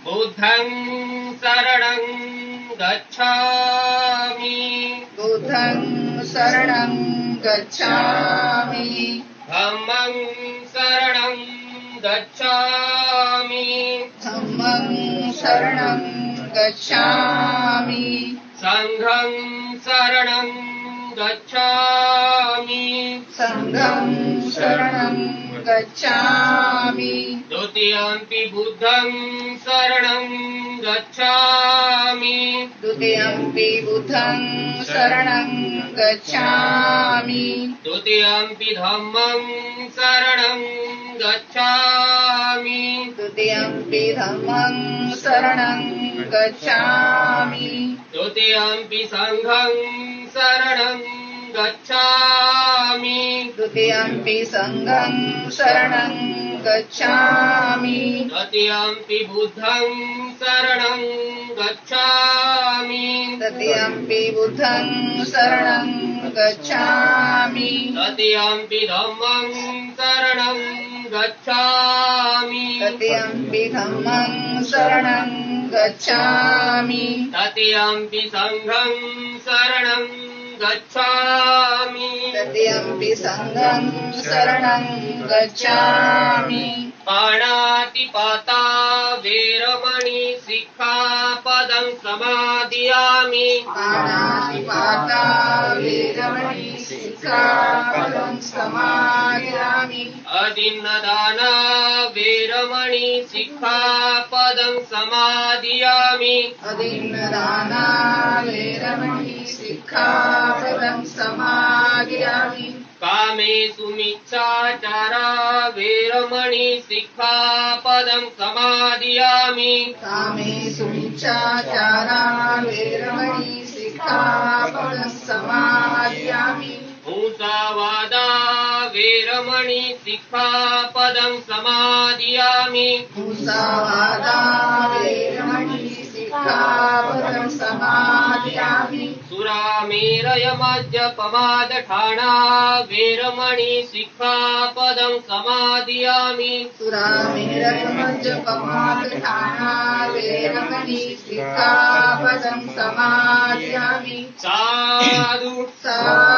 बुद्धं शरणं गच्छामि बुद्धं शरणं गच्छामि धम्मं शरणं गच्छामि धम्मं शरणं गच्छामि संघं शरणं गच्छामि संघं शरणं गच्छामि द्वितीयंपि बुद्धं शरणं गच्छामि द्वितीयंपि बुद्धं शरणं गच्छामि द्वितीयंपि धम्मं शरणं गच्छामि द्वितीयंपि धम्मं शरणं गच्छामि द्वितीयंपि संघं शरणं गच्छामि द्वितीयंपि संघं शरणं गच्छामि तृतीयंपि बुद्धं शरणं गच्छामि तृतीयंपि बुद्धं शरणं गच्छामि तृतीयंपि धम्मं शरणं गच्छामि तृतीयंपि धम्मं शरणं गच्छामि तृतीयंपि संघं शरणं गच्छामि तृतीयंपि संघं शरणं गच्छामि पाणातिपाता वेरमणि सिक्खापदं समादियामि पाणातिपाता वेरमणि सिक्खापदं समादियामि अदिन्नदाना वेरमणि सिक्खापदं समादियामि अदिन्नदाना वेरमणि सिक्खापदं समादियामि कामेषु मिच्छाचारा वेरमणि सिक्खापदं समादियामि कामेषु मिच्छाचारा वेरमणि सिक्खापदं समादियामि मुसावादा वेरमणि सिक्खापदं समादियामि मुसावादा वेरमणि सिक्खापदं समादियामि सुरामेरयमद्यपमादठाना वेरमणि सिक्खापदं समादियामि सुरामेरयमद्यपमादठाना वेरमणि सिक्खापदं समादियामि साधु साधु